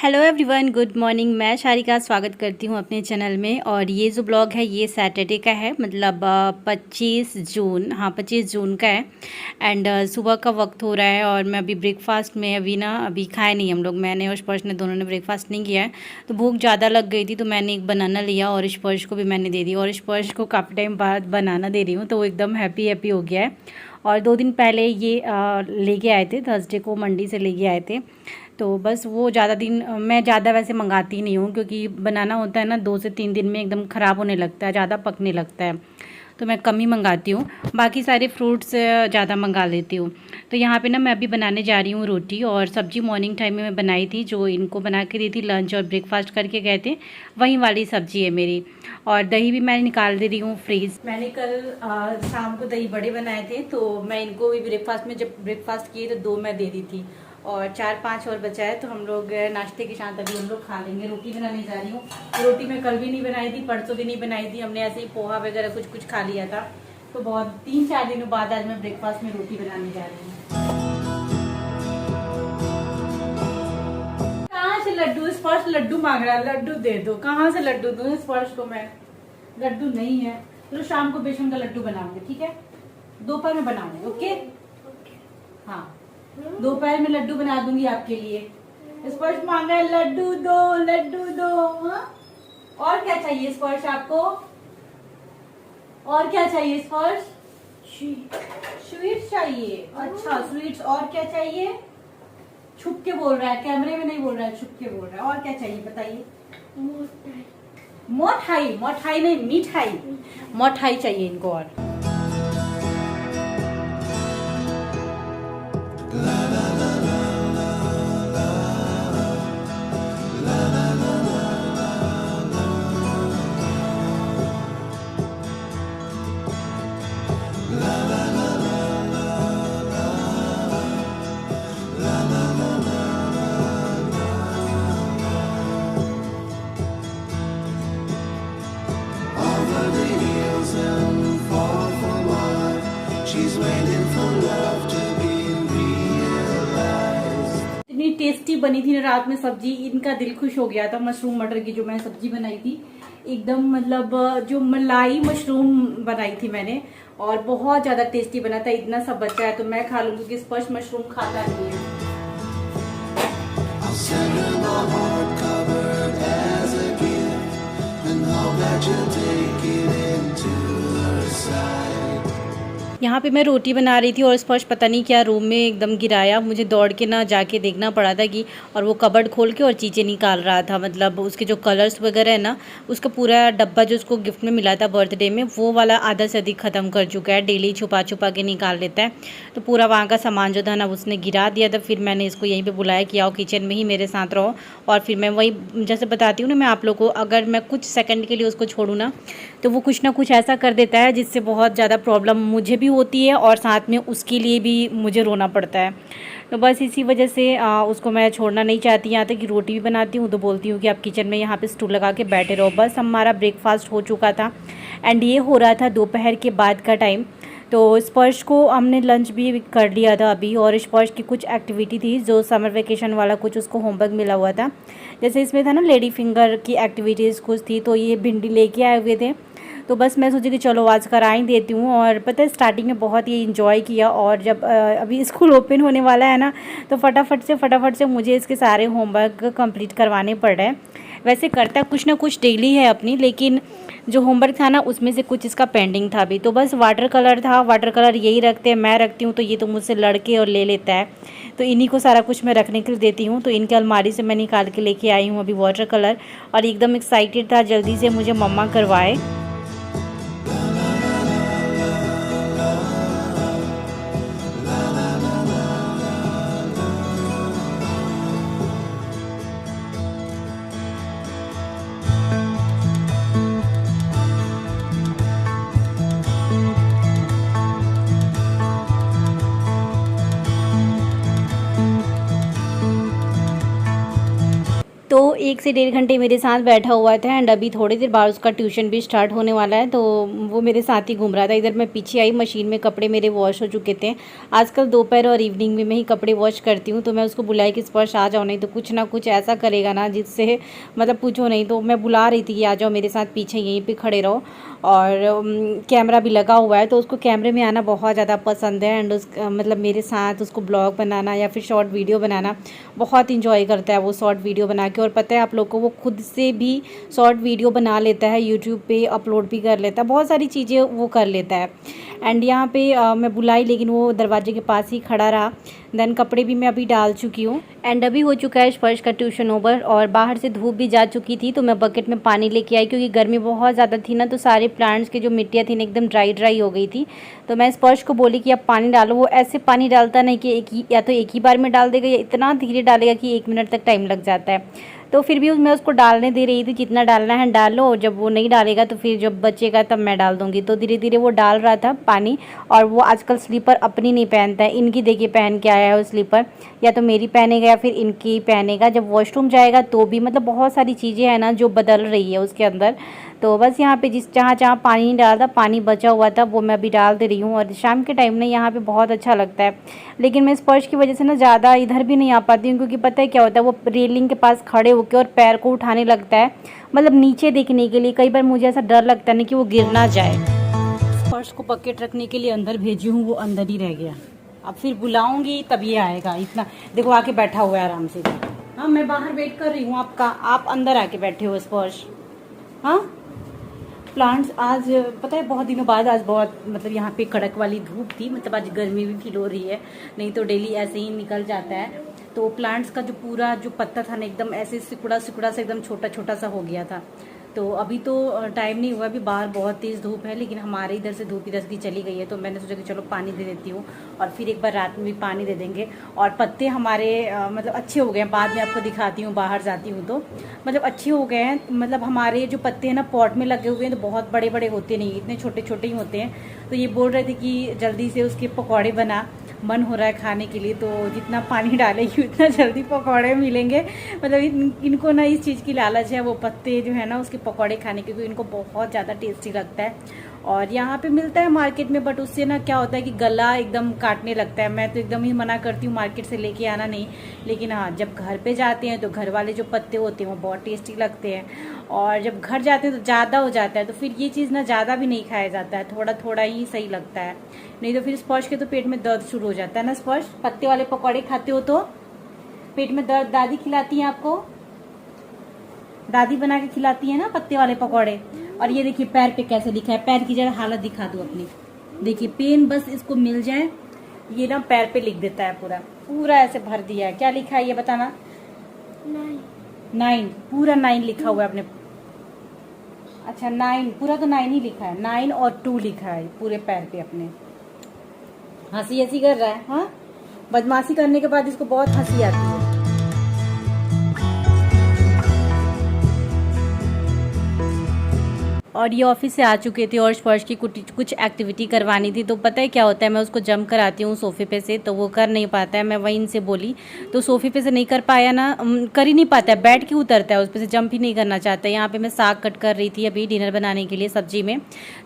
Hello everyone, good morning. मैं शारिका स्वागत करती हूँ अपने चैनल में। और ये जो ब्लॉग है ये सैटरडे का है, मतलब 25 जून, हाँ 25 जून का है। एंड सुबह का वक्त हो रहा है और मैं अभी ब्रेकफास्ट में अभी खाए नहीं हम लोग। मैंने और स्पर्श ने दोनों ने ब्रेकफास्ट नहीं किया है, तो भूख ज़्यादा लग गई थी, तो मैंने एक बनाना लिया और स्पर्श को भी मैंने दे दी। और स्पर्श को काफ़ी टाइम बाद बनाना दे रही हूँ, तो वो एकदम हैप्पी हो गया है। और 2 दिन पहले ये लेके आए थे, थर्सडे को मंडी से लेके आए थे। तो बस वो ज़्यादा दिन मैं ज़्यादा वैसे मंगाती नहीं हूँ, क्योंकि बनाना होता है ना 2 से 3 दिन में एकदम ख़राब होने लगता है, ज़्यादा पकने लगता है, तो मैं कम ही मंगाती हूँ। बाकी सारे फ्रूट्स ज़्यादा मंगा लेती हूँ। तो यहाँ पे ना मैं अभी बनाने जा रही हूँ रोटी और सब्ज़ी। मॉर्निंग टाइम में मैं बनाई थी, जो इनको बना के दी थी, लंच और ब्रेकफास्ट करके गए थे, वहीं वाली सब्ज़ी है मेरी। और दही भी मैं निकाल दे रही हूँ फ्रीज। मैंने कल शाम को दही बड़े बनाए थे, तो मैं इनको भी ब्रेकफास्ट में, जब ब्रेकफास्ट किए तो 2 मैं दे दी थी और 4-5 और बचा है, तो हम लोग नाश्ते के साथ अभी हम लोग खा लेंगे। रोटी बनाने जा रही हूँ। रोटी मैं कल भी नहीं बनाई थी, परसों भी नहीं बनाई थी, हमने ऐसे ही पोहा वगैरह कुछ खा लिया था। तो बहुत 3-4 दिनों बाद आज मैं ब्रेकफास्ट में रोटी बनाने जा रही हूँ। कहाँ से लड्डू? स्पर्श लड्डू मांग रहा है, लड्डू दे दो। कहाँ से लड्डू दूँ स्पर्श को मैं? लड्डू नहीं है, तो शाम को बेसन का लड्डू बनाऊंगी, ठीक है? दोपहर में बनाऊंगी, ओके? हाँ, दोपहर में लड्डू बना दूंगी आपके लिए। स्पर्श मांग रहा है लड्डू दो, लड्डू दो। हाँ, और क्या चाहिए स्पर्श आपको? और क्या चाहिए स्पर्श? स्वीट्स चाहिए? अच्छा, स्वीट्स। और क्या चाहिए? छुप के बोल रहा है, कैमरे में नहीं बोल रहा है, छुप के बोल रहा है। और क्या चाहिए बताइए? मोठाई। मोठाई नहीं, मिठाई। मोठाई चाहिए इनको। और इतनी टेस्टी बनी थी ना रात में सब्जी, इनका दिल खुश हो गया था। मशरूम मटर की जो मैं सब्जी बनाई थी, एकदम मतलब जो मलाई मशरूम बनाई थी मैंने, और बहुत ज्यादा टेस्टी बना था। इतना सब बचा है तो मैं खा लूंगी, क्योंकि स्पर्श मशरूम खाता नहीं है। यहाँ पे मैं रोटी बना रही थी और स्पर्श पता नहीं क्या रूम में एकदम गिराया। मुझे दौड़ के ना जाके देखना पड़ा था कि, और वो कबर्ड खोल के और चीज़ें निकाल रहा था। मतलब उसके जो कलर्स वगैरह है ना, उसका पूरा डब्बा जो उसको गिफ्ट में मिला था बर्थडे में, वो वाला आधा से अधिक ख़त्म कर चुका है। डेली छुपा के निकाल लेता है, तो पूरा वहाँ का सामान जो था ना उसने गिरा दिया था। फिर मैंने इसको यहीं पर बुलाया कि आओ किचन में ही मेरे साथ रहो। और फिर मैं वही जैसे बताती हूँ ना मैं आप लोग को, अगर मैं कुछ सेकंड के लिए उसको छोड़ूँ ना, तो वो कुछ ना कुछ ऐसा कर देता है जिससे बहुत ज़्यादा प्रॉब्लम मुझे भी होती है और साथ में उसके लिए भी मुझे रोना पड़ता है। तो बस इसी वजह से उसको मैं छोड़ना नहीं चाहती। यहाँ तक कि रोटी भी बनाती हूँ तो बोलती हूँ कि आप किचन में यहाँ पे स्टूल लगा के बैठे रहो। बस हमारा ब्रेकफास्ट हो चुका था एंड ये हो रहा था दोपहर के बाद का टाइम। तो स्पर्श को हमने लंच भी कर लिया था अभी, और स्पर्श की कुछ एक्टिविटी थी, जो समर वेकेशन वाला कुछ उसको होमवर्क मिला हुआ था। जैसे इसमें था ना लेडी फिंगर की एक्टिविटीज़ कुछ थी, तो ये भिंडी लेके आए हुए थे। तो बस मैं सोची कि चलो आज करा ही देती हूँ। और पता है स्टार्टिंग में बहुत ही इंजॉय किया, और जब अभी स्कूल ओपन होने वाला है ना, तो फटाफट से मुझे इसके सारे होमवर्क कंप्लीट करवाने पड़ रहे हैं। वैसे करता कुछ ना कुछ डेली है अपनी, लेकिन जो होमवर्क था ना उसमें से कुछ इसका पेंडिंग था भी। तो बस वाटर कलर था, वाटर कलर यही रखते हैं, मैं रखती हूँ, तो ये तो मुझसे लड़के और ले लेता है। तो इन्हीं को सारा कुछ मैं रखने के लिए देती हूँ। तो इनके अलमारी से मैं निकाल के लेके आई हूँ अभी वाटर कलर, और एकदम एक्साइटेड था जल्दी से मुझे मम्मा करवाए। तो 1 से 1.5 घंटे मेरे साथ बैठा हुआ था एंड अभी थोड़ी देर बाद उसका ट्यूशन भी स्टार्ट होने वाला है, तो वो मेरे साथ ही घूम रहा था। इधर मैं पीछे आई, मशीन में कपड़े मेरे वॉश हो चुके थे। आजकल दोपहर और इवनिंग में मैं ही कपड़े वॉश करती हूँ, तो मैं उसको बुलाई कि स्पर्श आ जाओ, नहीं तो कुछ ना कुछ ऐसा करेगा ना जिससे मतलब पूछो नहीं। तो मैं बुला रही थी कि आ जाओ मेरे साथ, पीछे यहीं पर खड़े रहो। और कैमरा भी लगा हुआ है, तो उसको कैमरे में आना बहुत ज़्यादा पसंद है एंड मतलब मेरे साथ उसको ब्लॉग बनाना या फिर शॉर्ट वीडियो बनाना बहुत इंजॉय करता है वो शॉर्ट वीडियो बना के। और पता है आप लोग को, वो खुद से भी शॉर्ट वीडियो बना लेता है, यूट्यूब पे अपलोड भी कर लेता है, बहुत सारी चीज़ें वो कर लेता है। एंड यहाँ पे मैं बुलाई लेकिन वो दरवाजे के पास ही खड़ा रहा। देन कपड़े भी मैं अभी डाल चुकी हूँ एंड अभी हो चुका है स्पर्श का ट्यूशन ओवर और बाहर से धूप भी जा चुकी थी, तो मैं बकेट में पानी लेके आई क्योंकि गर्मी बहुत ज़्यादा थी ना, तो सारे प्लांट्स की जो मिट्टियाँ थी ना एकदम ड्राई हो गई थी। तो मैं स्पर्श को बोली कि अब पानी डालो। वो ऐसे पानी डालता नहीं कि या तो एक ही बार में डाल देगा या इतना धीरे डालेगा कि 1 मिनट तक टाइम लग जाता है। तो फिर भी मैं उसको डालने दे रही थी, जितना डालना है डालो, जब वो नहीं डालेगा तो फिर जब बचेगा तब मैं डाल दूँगी। तो धीरे धीरे वो डाल रहा था पानी। और वो आजकल स्लीपर अपनी नहीं पहनता है, इनकी देखिए पहन के आया है वो स्लीपर, या तो मेरी पहनेगा या फिर इनकी पहनेगा। जब वॉशरूम जाएगा तो भी मतलब बहुत सारी चीज़ें हैं ना जो बदल रही है उसके अंदर। तो बस यहाँ पे जहाँ जहाँ पानी नहीं डाला था, पानी बचा हुआ था, वो मैं अभी डाल दे रही हूँ। और शाम के टाइम ना यहाँ पे बहुत अच्छा लगता है, लेकिन मैं स्पर्श की वजह से ना ज़्यादा इधर भी नहीं आ पाती हूँ, क्योंकि पता है क्या होता है, वो रेलिंग के पास खड़े होकर और पैर को उठाने लगता है, मतलब नीचे देखने के लिए। कई बार मुझे ऐसा डर लगता है ना कि वो गिर ना जाए। स्पर्श को बकेट रखने के लिए अंदर भेजी हूँ, वो अंदर ही रह गया। अब फिर बुलाऊंगी तब ये आएगा। इतना देखो आके बैठा हुआ है आराम से। हाँ, मैं बाहर वेट कर रही हूँ आपका, आप अंदर आके बैठे हो स्पर्श। हाँ, प्लांट्स आज पता है बहुत दिनों बाद आज बहुत मतलब यहाँ पे कड़क वाली धूप थी, मतलब आज गर्मी भी फील हो रही है, नहीं तो डेली ऐसे ही निकल जाता है। तो प्लांट्स का जो पूरा जो पत्ता था ना एकदम ऐसे सिकुड़ा सिकुड़ा सा एकदम छोटा छोटा सा हो गया था। तो अभी तो टाइम नहीं हुआ, अभी बाहर बहुत तेज़ धूप है, लेकिन हमारे इधर से धूप इधर की चली गई है। तो मैंने सोचा कि चलो पानी दे देती हूँ और फिर एक बार रात में भी पानी दे देंगे। और पत्ते हमारे मतलब अच्छे हो गए हैं, बाद में आपको दिखाती हूँ, बाहर जाती हूँ तो मतलब अच्छे हो गए हैं। मतलब हमारे जो पत्ते हैं ना पॉट में लगे हुए हैं, तो बहुत बड़े बड़े होते नहीं, इतने छोटे छोटे ही होते हैं। तो ये बोल रहे थे कि जल्दी से उसके पकौड़े बना, मन हो रहा है खाने के लिए। तो जितना पानी डालेगी उतना जल्दी पकौड़े मिलेंगे। मतलब इनको ना इस चीज़ की लालच है, वो पत्ते जो है ना उसके पकौड़े खाने के, क्योंकि इनको बहुत ज़्यादा टेस्टी लगता है। और यहाँ पे मिलता है मार्केट में, बट उससे ना क्या होता है कि गला एकदम काटने लगता है। मैं तो एकदम ही मना करती हूँ मार्केट से लेके आना नहीं, लेकिन हाँ जब घर पे जाते हैं तो घर वाले जो पत्ते होते हैं वो बहुत टेस्टी लगते हैं। और जब घर जाते हैं तो ज़्यादा हो जाता है, तो फिर ये चीज़ ना ज़्यादा भी नहीं खाया जाता है, थोड़ा थोड़ा ही सही लगता है, नहीं तो फिर स्पर्श के तो पेट में दर्द शुरू हो जाता है ना। स्पर्श, पत्ते वाले पकौड़े खाते हो तो पेट में दर्द, दादी खिलाती है आपको, दादी बना के खिलाती है ना पत्ते वाले पकौड़े। और ये देखिए पैर पे कैसे लिखा है, पैर की जरा हालत दिखा दो अपनी, देखिए पेन बस इसको मिल जाए ये ना पैर पे लिख देता है, पूरा पूरा ऐसे भर दिया है। क्या लिखा है ये बताना? 9 पूरा 9 लिखा हुआ है अपने। अच्छा 9 पूरा तो 9 ही लिखा है, 9 और 2 लिखा है पूरे पैर पे अपने। हंसी हंसी कर रहा है। हाँ, बदमाशी करने के बाद इसको बहुत हंसी आती है। और ये ऑफिस से आ चुके थे और स्पर्श की कुछ एक्टिविटी करवानी थी। तो पता है क्या होता है, मैं उसको जंप कराती हूँ सोफ़े पे से, तो वो कर नहीं पाता है। मैं वहीं इनसे बोली तो सोफ़े पे से नहीं कर पाया ना, कर ही नहीं पाता है, बैठ के उतरता है, उस पर से जंप ही नहीं करना चाहता है। यहाँ पे मैं साग कट कर रही थी अभी डिनर बनाने के लिए सब्जी में,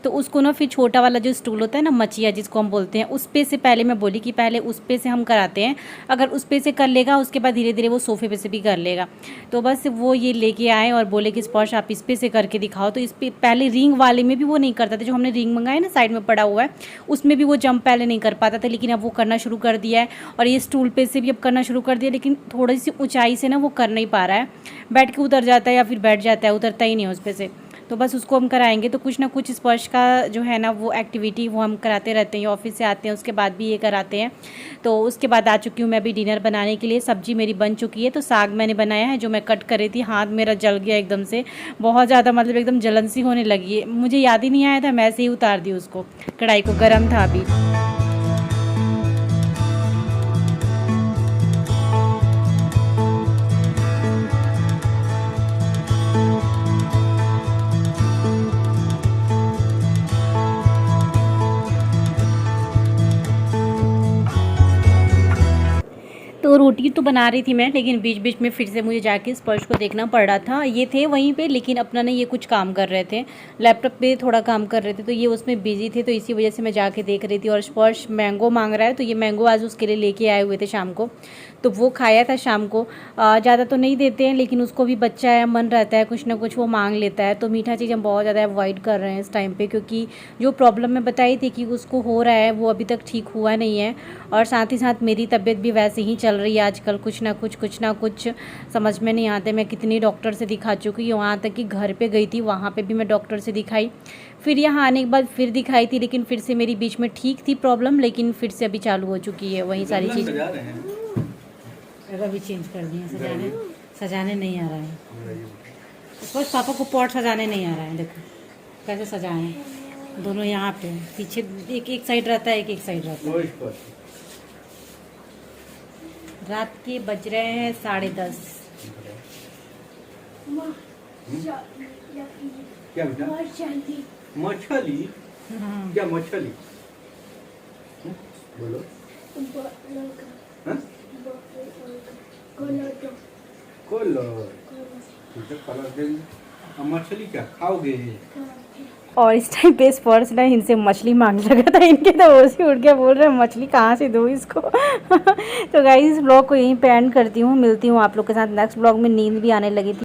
तो उसको ना फिर छोटा वाला जो स्टूल होता है ना, मचिया जिसको हम बोलते हैं, उस पे से पहले मैं बोली कि पहले उस पे से हम कराते हैं, अगर उस पे से कर लेगा उसके बाद धीरे धीरे वो सोफ़े पे से भी कर लेगा। तो बस वो ये लेके आए और बोले कि स्पर्श आप इस पे से करके दिखाओ। तो इस पे पहले रिंग वाले में भी वो नहीं करता था, जो हमने रिंग मंगाया ना साइड में पड़ा हुआ है, उसमें भी वो जंप पहले नहीं कर पाता था, लेकिन अब वो करना शुरू कर दिया है। और ये स्टूल पे से भी अब करना शुरू कर दिया, लेकिन थोड़ी सी ऊंचाई से ना वो कर नहीं पा रहा है, बैठ के उतर जाता है या फिर बैठ जाता है, उतरता ही नहीं है उस पे से। तो बस उसको हम कराएंगे। तो कुछ ना कुछ स्पर्श का जो है ना वो एक्टिविटी वो हम कराते रहते हैं, ऑफिस से आते हैं उसके बाद भी ये कराते हैं। तो उसके बाद आ चुकी हूँ मैं अभी डिनर बनाने के लिए। सब्जी मेरी बन चुकी है, तो साग मैंने बनाया है जो मैं कट कर रही थी, हाथ मेरा जल गया एकदम से, बहुत ज़्यादा मतलब एकदम जलन सी होने लगी है। मुझे याद ही नहीं आया था, मैं ऐसे ही उतार दी उसको, कढ़ाई को, गर्म था अभी। रूटीन तो बना रही थी मैं, लेकिन बीच बीच में फिर से मुझे जाके स्पर्श को देखना पड़ रहा था। ये थे वहीं पे, लेकिन अपना नहीं, ये कुछ काम कर रहे थे, लैपटॉप पे थोड़ा काम कर रहे थे, तो ये उसमें बिजी थे, तो इसी वजह से मैं जाके देख रही थी। और स्पर्श मैंगो मांग रहा है, तो ये मैंगो आज उसके लिए लेके आए हुए थे शाम को, तो वो खाया था शाम को। ज़्यादा तो नहीं देते हैं, लेकिन उसको भी बच्चा है, मन रहता है कुछ ना कुछ वो मांग लेता है। तो मीठा चीज़ हम बहुत ज़्यादा अवॉइड कर रहे हैं इस टाइम पे, क्योंकि जो प्रॉब्लम मैं बताई थी कि उसको हो रहा है, वो अभी तक ठीक हुआ नहीं है। और साथ ही साथ मेरी तबीयत भी वैसे ही चल रही है आजकल, कुछ ना कुछ समझ में नहीं आते। मैं कितनी डॉक्टर से दिखा चुकी हूँ, यहाँ तक कि घर पे गई थी, वहाँ पे भी मैं डॉक्टर से दिखाई, फिर यहाँ आने के बाद फिर दिखाई थी, लेकिन फिर से मेरी बीच में ठीक थी प्रॉब्लम, लेकिन फिर से अभी चालू हो चुकी है वही सारी चीज़। अभी चेंज कर दिए, सजाने नहीं आ रहा है। बस पापा को पॉट सजाने नहीं आ रहा है, देखो कैसे सजाए हैं दोनों यहाँ पे, पीछे एक साइड रहता है, एक साइड रहता है। रात के बज रहे हैं 10:30। क्या बेटा? मछली? क्या मछली? बोलो। मछली क्या खाओगे? और इस टाइम पे स्पर्श ना इनसे मछली मांगने लगा था, इनके तो होश ही उड़ के बोल रहे हैं मछली कहाँ से दूँ इसको। तो गाइस इस ब्लॉग को यहीं पे एंड करती हूँ, मिलती हूँ आप लोग के साथ नेक्स्ट ब्लॉग में। नींद भी आने लगी थी।